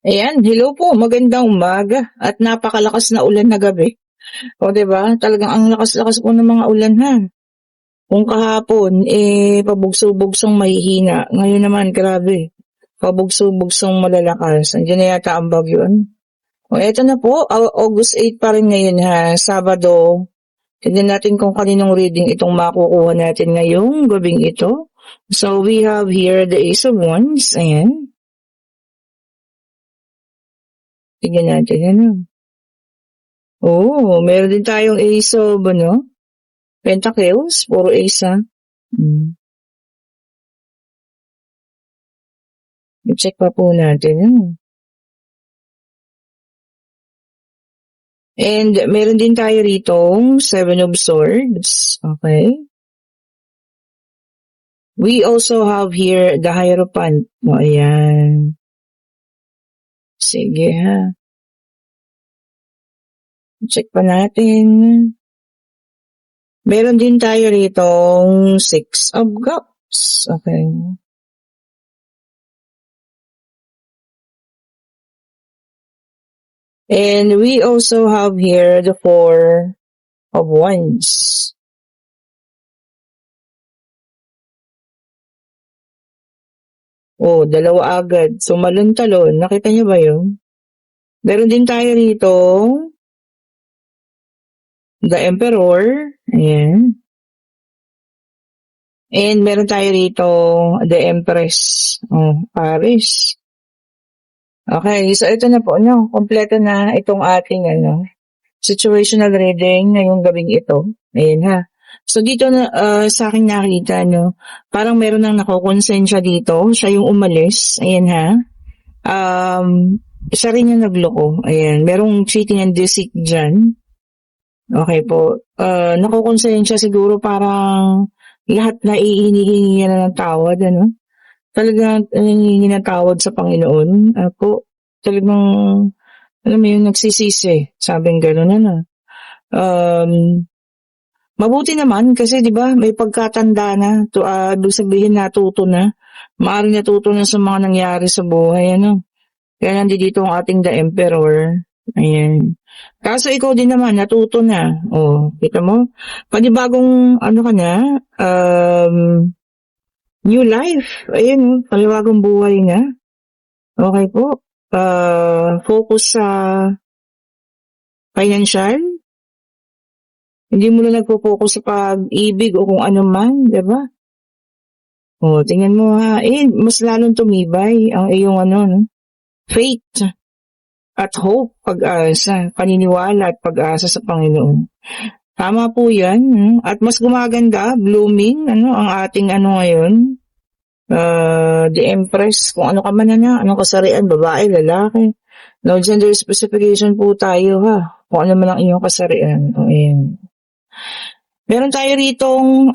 Ayan, hello po, magandang umaga at napakalakas na ulan na gabi. O 'di ba? Talagang ang lakas-lakas po ng mga ulan ha. Kung kahapon pabugso-bugsong mahihina, ngayon naman grabe, pabugso-bugsong malalakas. Andiyan na yata ang bagyo ano. O eto na po, August 8 pa rin ngayon ha, Sabado. Tignan natin kung kaninong reading itong makukuha natin ngayong gabing ito. So we have here the Ace of Wands, ayan. Tignan natin ano. Oo, meron din tayong Ace of Pentacles, puro ace ha. Hmm, i-check pa po natin yun. And meron din tayo ritong Seven of Swords, okay. We also have here the Hierophant. O, ayan. Sige ha. Check pa natin. Meron din tayo ritong Six of Cups, okay. And we also have here the Four of Wands. Oh, dalawa agad. Sumalon-talon. Nakita niyo ba yun? Meron din tayo rito, the Emperor. Ayan. And meron tayo rito, the Empress. Oh, Paris. Okay, so ito na po, no? Kompleto na itong ating, situational reading ngayong gabing ito. Ayan ha. So dito na, sa aking nakita, no? Parang meron nang nakokonsensya dito. Siya yung umalis. Ayan ha. Siya rin yung nagloko. Ayan. Merong cheating and deceit dyan. Okay po. Nakokonsensya siguro parang lahat na hinihingi niya na ng tawad, ano? Talagang hinihingi ng tawad sa Panginoon. Ako, talagang, alam mo yung nagsisisi. Sabing gano'n, ano? Um, Mabuti naman kasi 'di ba may pagkatanda na, ibig sabihin natuto na. Maaaring natuto na sa mga nangyari sa buhay, ano? Kaya nandito ang ating The Emperor. Ayan. Kaso ikaw din naman, natuto na. Oh, kita mo? Panibagong, ano ka na, new life. Ayan, oh, panibagong buhay na. Okay po. Focus sa financial. Hindi mo na nagpo-focus sa pag-ibig o kung ano man, di ba? Oh, tingnan mo ha. Mas lalong tumibay ang iyong no? Faith at hope, pag-asa, paniniwala at pag-asa sa Panginoon. Tama po yan. At mas gumaganda, blooming, ang ating ngayon. The Empress, kung ano ka man anong kasarian, babae, lalaki. No gender specification po tayo ha. Kung ano man ang iyong kasarian. O, ayan. Meron tayo ritong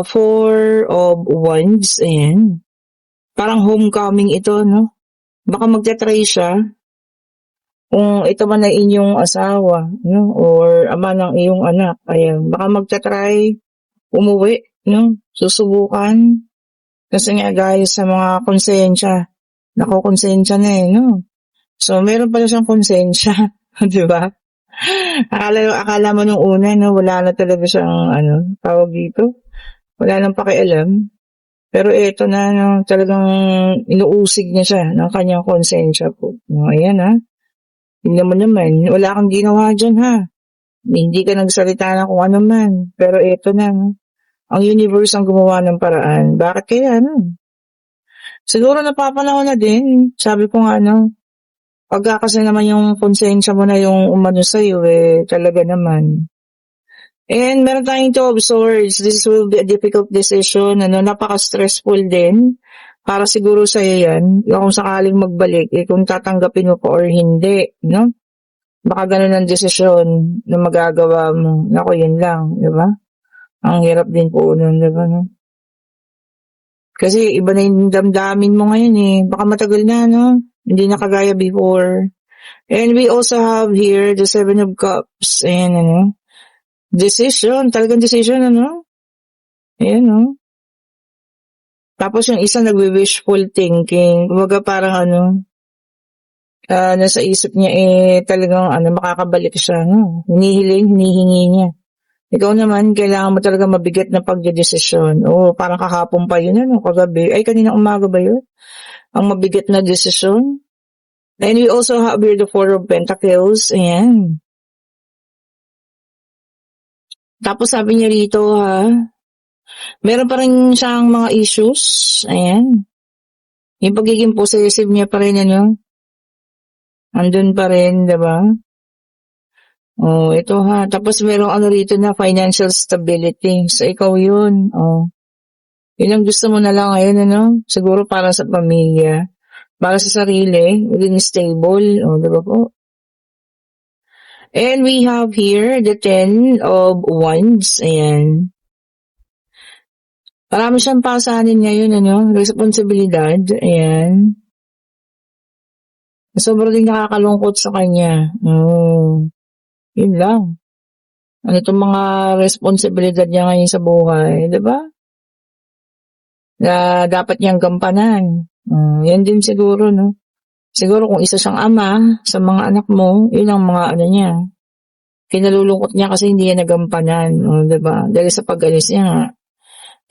Four of Wands. Ayan. Parang homecoming ito, no? Baka magta-try siya kung ito man ay inyong asawa, no? Or ama ng iyong anak. Ayan. Baka magta-try umuwi, no? Susubukan. Kasi nga guys, sa mga konsensya, nakokonsensya na no? So, meron pala siyang konsensya, di ba? Akala mo nung una, no, wala na talaga siyang, tawag dito, wala nang pakialam. Pero eto na, no, talagang inuusig niya siya ng kanyang konsensya po. No, ayan ha. Tingnan mo naman, wala kang ginawa dyan ha. Hindi ka nagsalita na kung ano man. Pero eto na, no? Ang universe ang gumawa ng paraan. Bakit kaya, no? Siguro napapanahon na din. Sabi ko nga, pagka kasi naman yung konsensya mo na yung umano sa'yo, talaga naman. And meron tayong Two of Swords. This will be a difficult decision. Napaka-stressful din. Para siguro sa'yo yan. Kung sakaling magbalik, kung tatanggapin mo pa or hindi, no? Baka ganun ang desisyon na magagawa mo. Naku, yun lang, di ba? Ang hirap din po nun, di ba, no? Kasi iba na yung damdamin mo ngayon Baka matagal na, no? Hindi na kagaya before. And we also have here the Seven of Cups. Ayan, decision. Talagang decision, Ayan, Tapos yung isa nagwi-wishful thinking. Kumbaga parang nasa isip niya talagang makakabalik siya, no? Hinihingi niya. Ikaw naman, kailangan mo talaga mabigat na pagdedesisyon. Parang kahapon pa yun, kagabi. Ay, kanina umaga ba yun? Ang mabigat na desisyon. And we also have here the Four of Pentacles. Ayan. Tapos sabi niya rito, meron pa rin siyang mga issues. Ayan. Yung pagiging possessive niya pa rin, andun pa rin, diba? Ito Tapos merong rito na financial stability. So, ikaw yun. Yun ang gusto mo na lang ngayon, Siguro para sa pamilya. Para sa sarili. Maging stable. Diba po? And we have here the 10 of Wands. Ayan. Marami siyang pasanin ngayon, responsibilidad. Ayan. Sobrang din nakakalungkot sa kanya. Yun lang. Itong mga responsibilidad niya ngayon sa buhay, di ba? Na dapat niyang gampanan. Yan din siguro, no? Siguro kung isa siyang ama sa mga anak mo, yun ang mga niya. Kinalulungkot niya kasi hindi niya nagampanan, di ba? Dahil sa pag-alis niya.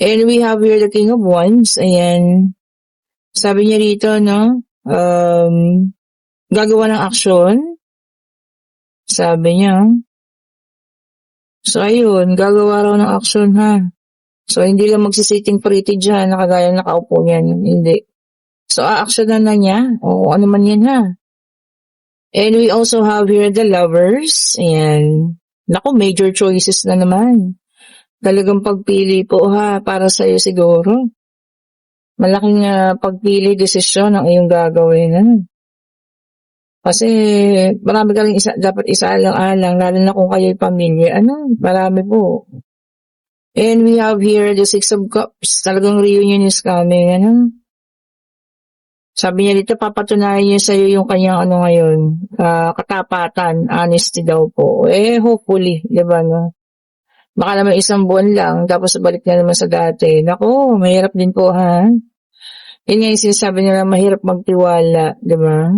And we have here the King of Wands. Ayan. Sabi niya rito, no? Gagawa ng aksyon. Sabi niya. So, ayun, gagawa raw ng aksyon, So, hindi lang magsisitting pretty dyan, nakagaya nakaupo niyan. Hindi. So, aaksyonan na niya. Ano man yan, And we also have here the Lovers. Ayan. Naku, major choices na naman. Talagang pagpili po, para sa'yo siguro. Malaking pagpili, desisyon ang iyong gagawin, Kasi marami ka rin dapat isaalang-alang, lalo na kung kayo'y pamilya. Marami po. And we have here the Six of Cups. Talagang reunion is coming. Sabi niya dito, papatunayan niya sa'yo yung kanyang ngayon, katapatan, honesty daw po. Hopefully, di ba, no? Baka naman isang buwan lang, tapos balik na naman sa dati. Naku, mahirap din po, Yun nga yung sinasabi nila, mahirap magtiwala, di ba?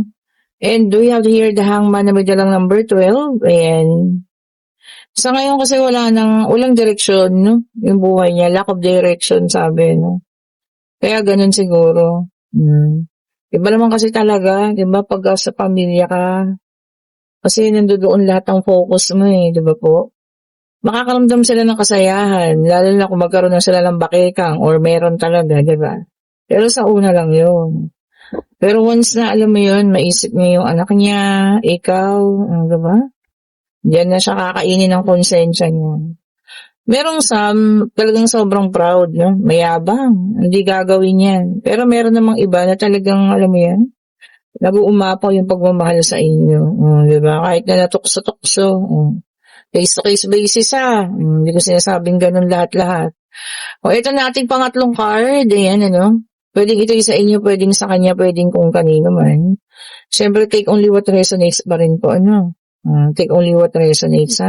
And we have here the Hangman na may dalang number 12. Ayan. Sa ngayon kasi walang direksyon, no? Yung buhay niya, lack of direction, sabi, no? Kaya ganun siguro. Iba naman kasi talaga, di ba, pag sa pamilya ka. Kasi nandoon lahat ng focus mo, di ba po? Makakaramdam sila ng kasayahan, lalo na kung magkaroon na sila ng bakekang or meron talaga, di ba? Pero sa una lang yun. Pero once na alam mo yun, maisip niya yung anak niya, ikaw, di ba? Diyan na siya kakainin ng konsensya niya. Merong talagang sobrang proud, no? Mayabang, hindi gagawin yan. Pero meron namang iba na talagang, alam mo yan, nag-uumapaw yung pagmamahal sa inyo. Di ba? Kahit na natukso-tukso. Case-to-case basis, Hindi ko sinasabing ganun lahat-lahat. Ito na ating pangatlong card. Ayan, Pwedeng ito sa inyo, pwedeng sa kanya, pwedeng kung kanino man. Siyempre, take only what resonates pa rin po, take only what resonates,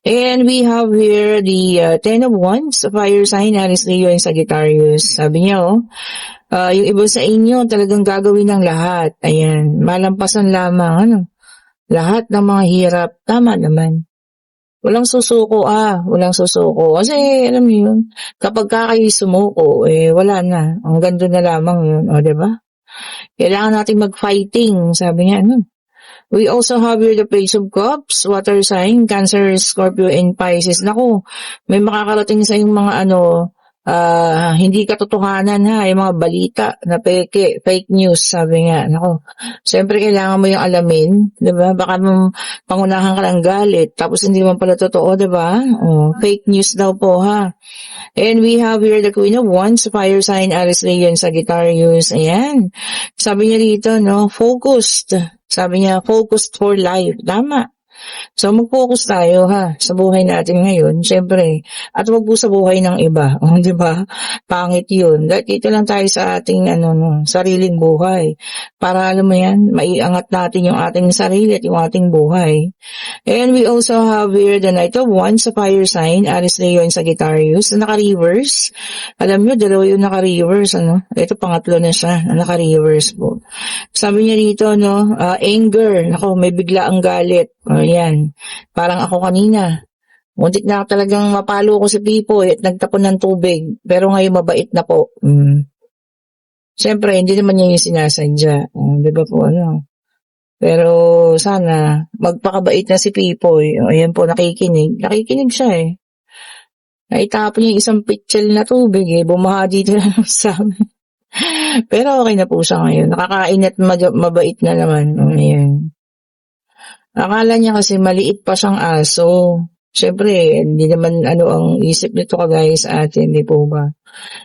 And we have here the 10 of Wands, fire sign, Aries, Leo, and Sagittarius. Sabi niya, yung iba sa inyo, talagang gagawin ng lahat. Ayan, malampasan lamang, lahat ng mga hirap. Tama naman. Walang susuko, walang susuko. Kasi, alam niyo yun, kapag kayo sumuko, wala na. Ang ganda na lamang yun, diba? Kailangan natin mag-fighting, sabi niya, We also have here the Page of Cups, water sign, Cancer, Scorpio, and Pisces. Naku, may makakarating sa yung mga hindi katotohanan yung mga balita na peke, fake news, sabi nga. Naku, siyempre kailangan mo yung alamin, di ba? Baka pangunahan ka ng galit, tapos hindi man pala totoo, di ba? Fake news daw po, And we have here the Queen of Wands, fire sign, Aries, Leo, and Sagittarius. Ayan. Sabi niya dito, focused. Sabi niya, focused for life. Tama. So mag-focus tayo ha, sa buhay natin ngayon, siyempre. At wag po sa buhay ng iba, oh, 'di ba? Pangit 'yun. Dahil dito lang tayo sa ating ano no, sariling buhay. Para alam mo 'yan, maiangat natin yung ating sarili at yung ating buhay. And we also have here the Knight of Wands sa fire sign, Aries Leo and Sagittarius, na naka-reverse. Alam nyo, dalawa yung naka-reverse, ano? Ito, pangatlo na siya, na naka-reverse po. Sabi niya dito, no, anger. Ako, may bigla ang galit. O, yan. Parang ako kanina. Muntik na talagang mapalo ko si Pipoy at nagtapon ng tubig. Pero ngayon mabait na po. Siyempre, hindi naman niya yung sinasadya. Di ba po, ano? Pero sana, magpakabait na si Pipoy. O, ayan po, nakikinig. Nakikinig siya eh. Naitapon niya yung isang pitchel na tubig eh. Bumaha dito na sa amin. Pero okay na po siya ngayon. Nakakain at mabait na naman. O, ayan. Akala niya kasi maliit pa siyang aso. Siyempre, hindi naman ano ang isip nito kagaya sa atin, di po ba?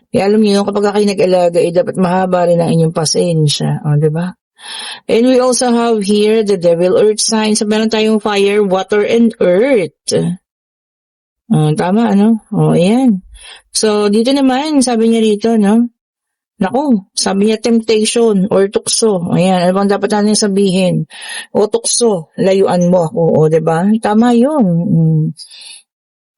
Kaya alam niyo, kapag kayo nag-alaga, dapat mahaba rin ang inyong pasensya. O, di ba? And we also have here the Devil Earth sign. So, meron tayong fire, water, and earth. Tama, ano? Ayan. So, dito naman, sabi niya dito, no? Naku, sabi niya temptation or tukso. Ayan, ano bang dapat natin sabihin? O tukso, layuan mo ako. O, diba? Tama yun.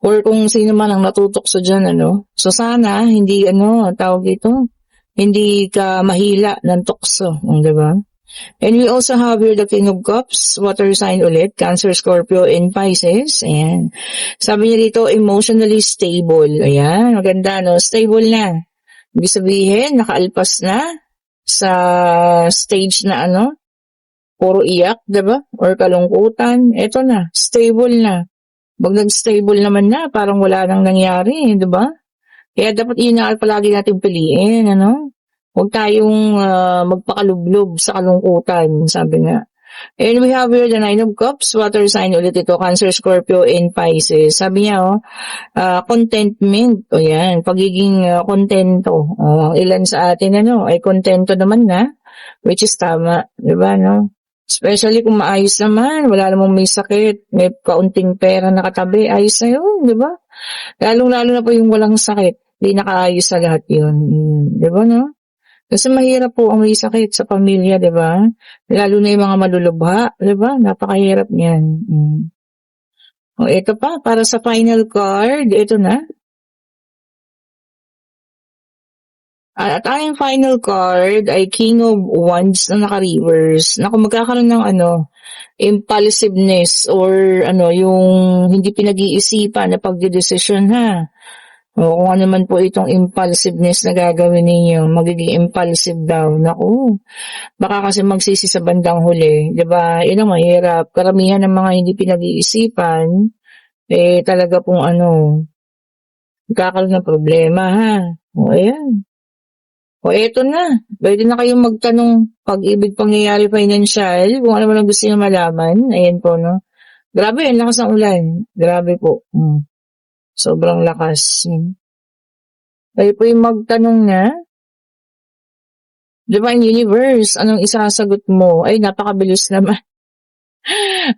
Or kung sino man ang natutukso dyan, ano? So, sana, hindi, tawag dito, hindi ka mahila ng tukso. Diba? And we also have here the King of Cups, water sign ulit, Cancer, Scorpio, and Pisces. Ayan. Sabi niya dito, emotionally stable. Ayan, maganda, no? Stable na. Ibig sabihin, nakaalpas na sa stage na puro iyak, diba? Or kalungkutan. Eto na, stable na. Pag nag-stable naman na, parang wala nang nangyari, diba? Kaya dapat yun na palagi natin piliin, Huwag tayong magpakalublob sa kalungkutan, sabi nga. And we have here the Nine of Cups, water sign ulit ito, Cancer, Scorpio, and Pisces. Sabi niya, contentment. O yan, pagiging kontento. Ilan sa atin, ay kontento naman na, which is tama. Diba, no? Especially kung maayos naman, wala namang may sakit, may kaunting pera nakatabi, ayos na yun, diba? Lalong-lalo na po yung walang sakit, di nakaayos sa lahat yun. Diba, no? Kasi mahirap po ang may sakit sa pamilya, di ba? Lalo na yung mga malulubha, di ba? Napakahirap niyan. O, ito pa, para sa final card, ito na. At aking final card ay King of Wands na naka-reverse. Naku, magkakaroon ng impulsiveness or yung hindi pinag-iisipan na pagdedesisyon, ha? O kung ano man po itong impulsiveness na gagawin ninyo, magiging impulsive daw. Naku, baka kasi magsisi sa bandang huli. Diba? Yun ang mahirap. Karamihan ng mga hindi pinag-iisipan, talaga pong magkakaroon ng problema, ha? O, ayan. O, eto na. Pwede na kayong magtanong pag-ibig, pangyayari, financial, kung ano man ang gusto nyo malaman. Ayan po, no? Grabe, ang lakas ng ulan. Grabe po. Sobrang lakas. Kayo po yung magtanong na, Divine Universe, anong isasagot mo? Ay, napakabilis naman.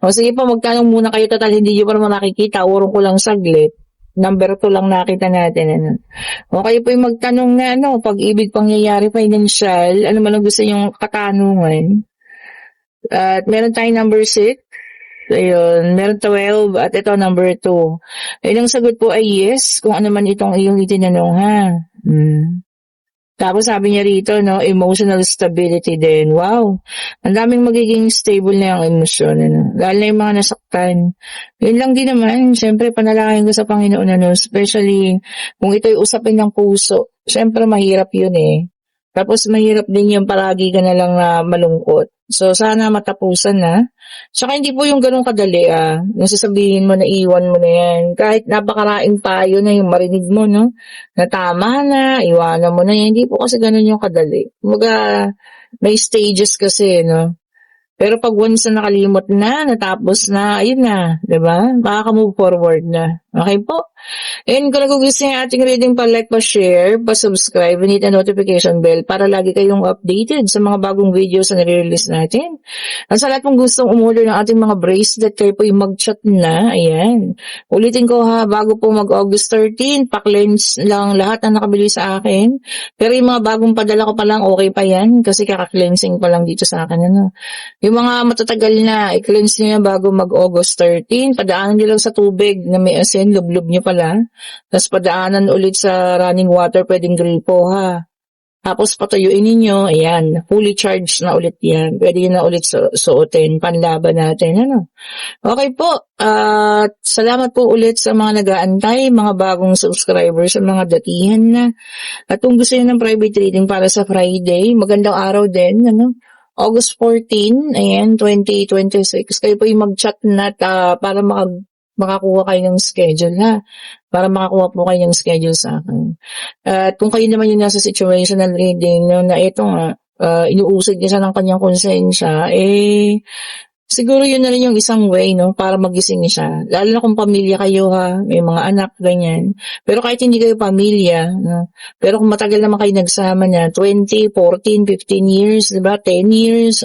O sige po, magtanong muna kayo, total hindi nyo pa naman nakikita, urong ko lang saglit. Number 2 lang nakita natin. O kayo po yung magtanong na, pag-ibig, pangyayari, financial, ano man ang gusto nyong katanungan. At meron tayong number 6. Ayun, meron 12 at ito number 2. Ayun, ang sagot po ay yes, kung ano man itong iyong itinanong, ha. Tapos sabi niya rito, emotional stability din. Wow, ang daming magiging stable na yung emosyon, lalo na yung mga nasaktan. Yun lang din naman, syempre panalangin ko sa Panginoon, especially kung ito'y usapin ng puso. Syempre mahirap yun eh. Tapos mahirap din yung palagi ka na lang malungkot. So sana matapusan na. Saka hindi po yung ganun kadali yung sasabihin mo na iwan mo na yan. Kahit napakaraing payo na yung marinig mo, na tama na, iwanan mo na yan. Hindi po kasi ganun yung kadali. Kumbaga, may stages kasi, Pero pag once na nakalimot na, natapos na, ayun na, diba? Makaka-move forward na. Okay po? And kung nagugustuhan yung ating reading, pa-like, pa-share, pa-subscribe, and hit the notification bell para lagi kayong updated sa mga bagong videos na nire-release natin. At sa lahat pong gustong umorder ng ating mga bracelet, kayo po yung mag-chat na. Ayan. Ulitin ko ha, bago po mag-August 13, pa-cleanse lang lahat na nakabili sa akin. Pero yung mga bagong padala ko pa lang, okay pa yan kasi kaka-cleansing pa lang dito sa akin. Ano. Yung mga matatagal na, i-cleanse nyo yan bago mag-August 13. Padaanan nyo lang sa tubig na may asin, lublob nyo pala. Tapos padaanan ulit sa running water, pwedeng gripo ha. Tapos patuyuin ninyo, ayan, fully charged na ulit yan. Pwede yun na ulit suotin, panlaban natin, ano. Okay po, at salamat po ulit sa mga nag-aantay, mga bagong subscribers, sa mga datihan na. At kung gusto niyo ng private reading para sa Friday, magandang araw din, ano. August 14, ayan, 2026. Kayo po yung mag-chat na para makakuha kayo ng schedule, ha? Para makakuha po kayo ng schedule sa akin. At kung kayo naman yung nasa situational reading no, na ito nga, inuusig niya siya ng kanyang konsensya, siguro yun na rin yung isang way, no, para magising siya. Lalo na kung pamilya kayo, ha, may mga anak, ganyan. Pero kahit hindi kayo pamilya, no, pero kung matagal naman kayo nagsama niya, 20, 14, 15 years, diba, 10 years,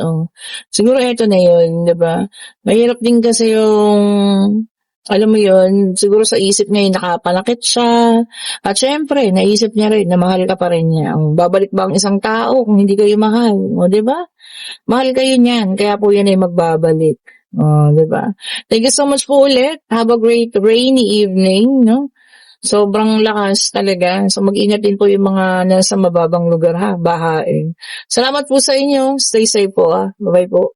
siguro ito na yun, diba? Mahirap din kasi yung alam mo yun, siguro sa isip niya nakapanakit siya. At syempre, naisip niya rin na mahal ka pa rin niya. Babalik ba ang isang tao kung hindi kayo mahal? O, di ba? Mahal kayo niyan, kaya po yan ay magbabalik. O, di ba? Thank you so much po ulit. Have a great rainy evening, no? Sobrang lakas talaga. So mag-ingat din po yung mga nasa mababang lugar ha, bahain. Salamat po sa inyo. Stay safe po ah. Bye-bye po.